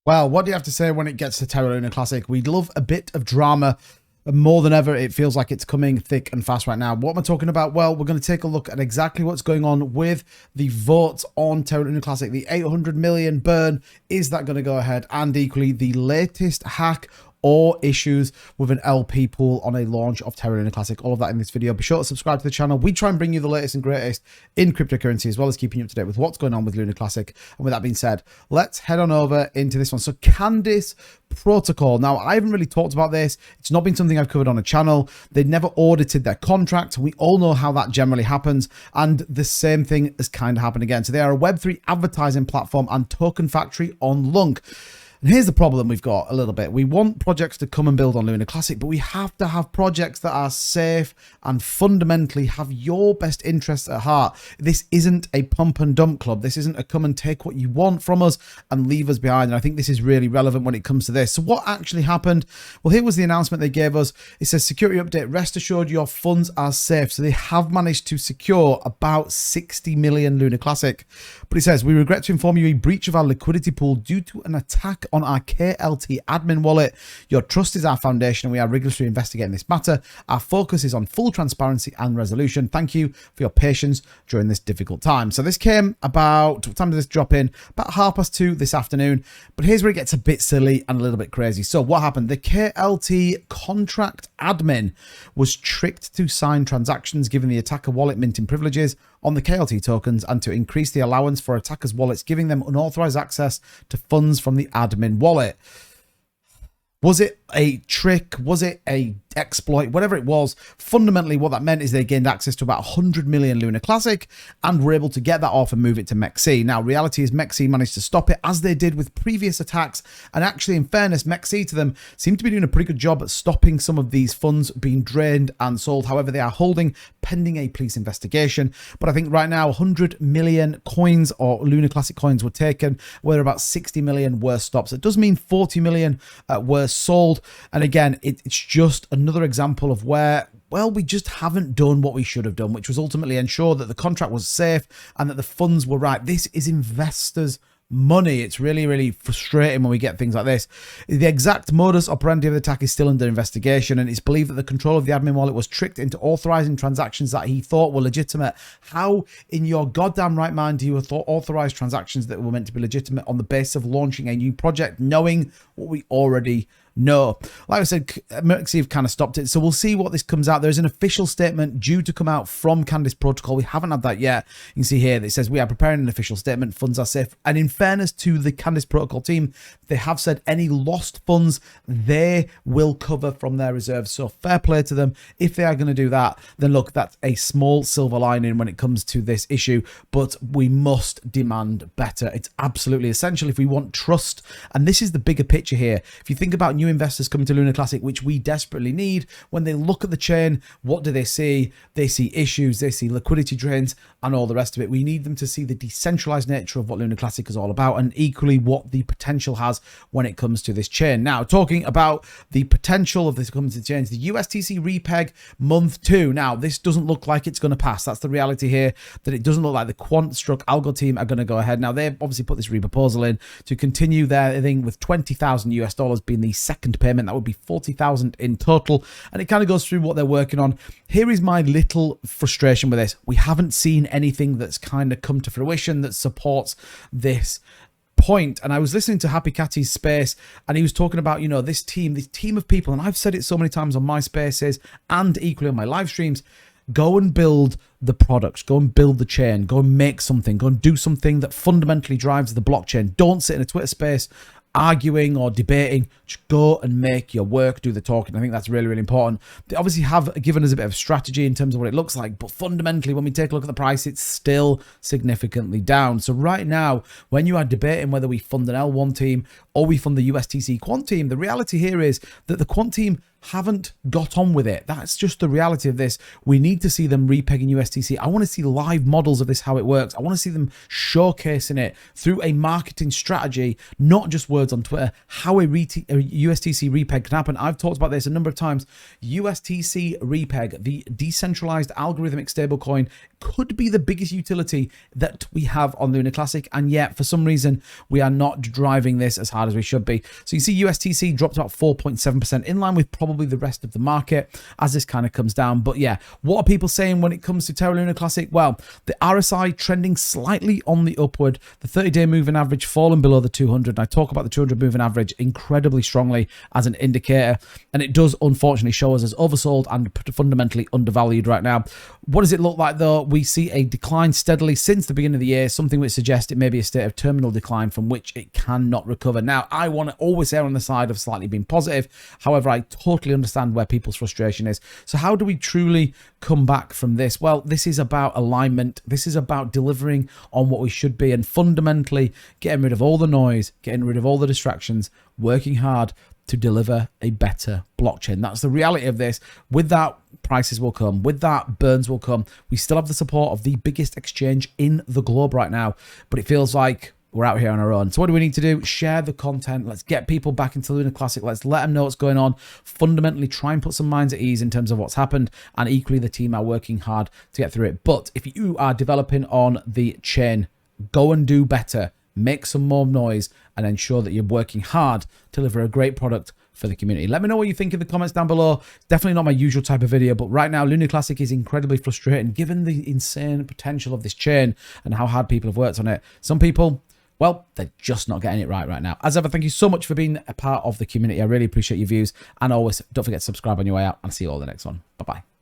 Well, what do you have to say when it gets to Terraluna Classic? We love a bit of drama. More than ever, it feels like it's coming thick and fast right now. What am I talking about? Well, we're going to take a look at exactly what's going on with the votes on Terraluna Classic. The 800 million burn, is that going to go ahead? And equally, the latest hack or issues with an LP pool on a launch of Terraluna Classic. All of that in this video. Be sure to subscribe to the channel. We try and bring you the latest and greatest in cryptocurrency, as well as keeping you up to date with what's going on with Luna Classic. And with that being said, let's head on over into this one. So Candice Protocol. Now, I haven't really talked about this. It's not been something I've covered on a channel. They never audited their contract. We all know how that generally happens. And the same thing has kind of happened again. So they are a Web3 advertising platform and token factory on Lunk. And here's the problem we've got a little bit. We want projects to come and build on Luna Classic, but we have to have projects that are safe and fundamentally have your best interests at heart. This isn't a pump and dump club. This isn't a come and take what you want from us and leave us behind. And I think this is really relevant when it comes to this. So what actually happened? Well, here was the announcement they gave us. It says, security update, rest assured your funds are safe. So they have managed to secure about 60 million Luna Classic. But it says, we regret to inform you a breach of our liquidity pool due to an attack on our KLT admin wallet. Your trust is our foundation and we are rigorously investigating this matter. Our focus is on full transparency and resolution. Thank you for your patience during this difficult time. So this came about, what time did this drop in? About 2:30 this afternoon. But here's where it gets a bit silly and a little bit crazy. So what happened? The KLT contract admin was tricked to sign transactions given the attacker wallet minting privileges on the KLT tokens and to increase the allowance for attackers' wallets, giving them unauthorized access to funds from the admin wallet. Was it a trick? Was it a exploit? Whatever it was, fundamentally what that meant is they gained access to about 100 million Luna Classic and were able to get that off and move it to MEXC. Now, reality is MEXC managed to stop it, as they did with previous attacks. And actually, in fairness, MEXC to them seem to be doing a pretty good job at stopping some of these funds being drained and sold. However, they are holding pending a police investigation. But I think right now, 100 million coins or Luna Classic coins were taken, where about 60 million were stopped. So it does mean 40 million were sold. And again, it's just another example of where, well, we just haven't done what we should have done, which was ultimately ensure that the contract was safe and that the funds were right. This is investors' money. It's really, really frustrating when we get things like this. The exact modus operandi of the attack is still under investigation, and it's believed that the controller of the admin wallet was tricked into authorizing transactions that he thought were legitimate. How in your goddamn right mind do you authorize transactions that were meant to be legitimate on the basis of launching a new project, knowing what we already know? Like I said, MEXC have kind of stopped it, so we'll see what this comes out. There's an official statement due to come out from Candice Protocol. We haven't had that yet. You can see here that it says, we are preparing an official statement, funds are safe. And in fairness to the Candice Protocol team, they have said any lost funds they will cover from their reserves. So fair play to them. If they are going to do that, then look, that's a small silver lining when it comes to this issue, but we must demand better. It's absolutely essential if we want trust. And this is the bigger picture here. If you think about new investors coming to Luna Classic, which we desperately need, when they look at the chain, what do they see? They see issues, they see liquidity drains and all the rest of it. We need them to see the decentralized nature of what Luna Classic is all about, and equally what the potential has when it comes to this chain. Now, talking about the potential of this coming to the chains, the USTC repeg month 2. Now, this doesn't look like it's going to pass. That's the reality here, that it doesn't look like the Quant/Algo team are going to go ahead. Now, they've obviously put this re-proposal in to continue their thing with $20,000 being the second payment. That would be 40,000 in total, and it kind of goes through what they're working on. Here is my little frustration with this. We haven't seen anything that's kind of come to fruition that supports this point. And I was listening to Happy Catty's space, and he was talking about, you know, this team of people, and I've said it so many times on my spaces and equally on my live streams: go and build the products, go and build the chain, go and make something, go and do something that fundamentally drives the blockchain. Don't sit in a Twitter space arguing or debating. Just go and make your work, do the talking. I think that's really, really important. They obviously have given us a bit of strategy in terms of what it looks like, but fundamentally, when we take a look at the price, it's still significantly down. So right now, when you are debating whether we fund an L1 team or we fund the USTC Quant team, the reality here is that the Quant team haven't got on with it. That's just the reality of this. We need to see them repegging USTC. I want to see live models of this, how it works. I want to see them showcasing it through a marketing strategy, not just words on Twitter, how a USTC repeg can happen. I've talked about this a number of times. USTC repeg, the decentralized algorithmic stablecoin, could be the biggest utility that we have on Luna Classic, and yet for some reason we are not driving this as hard as we should be. So you see USTC dropped about 4.7%, in line with probably the rest of the market as this kind of comes down. But yeah, what are people saying when it comes to Terra Luna Classic? Well, the RSI trending slightly on the upward, the 30-day moving average fallen below the 200. And I talk about the 200 moving average incredibly strongly as an indicator, and it does unfortunately show us as oversold and fundamentally undervalued right now. What does it look like though? We see a decline steadily since the beginning of the year, something which suggests it may be a state of terminal decline from which it cannot recover. Now, I want to always err on the side of slightly being positive. However, I totally understand where people's frustration is. So how do we truly come back from this? Well, this is about alignment. This is about delivering on what we should be, and fundamentally getting rid of all the noise, getting rid of all the distractions, working hard to deliver a better blockchain. That's the reality of this. With that, prices will come. With that, burns will come. We still have the support of the biggest exchange in the globe right now, but it feels like we're out here on our own. So what do we need to do? Share the content. Let's get people back into Luna Classic. Let's let them know what's going on. Fundamentally try and put some minds at ease in terms of what's happened, and equally the team are working hard to get through it. But if you are developing on the chain, go and do better. Make some more noise and ensure that you're working hard to deliver a great product for the community. Let me know what you think in the comments down below. Definitely not my usual type of video, but right now Luna Classic is incredibly frustrating given the insane potential of this chain and how hard people have worked on it. Some people, well, they're just not getting it right now. As ever, thank you so much for being a part of the community. I really appreciate your views, and always don't forget to subscribe on your way out, and I'll see you all in the next one. Bye-bye.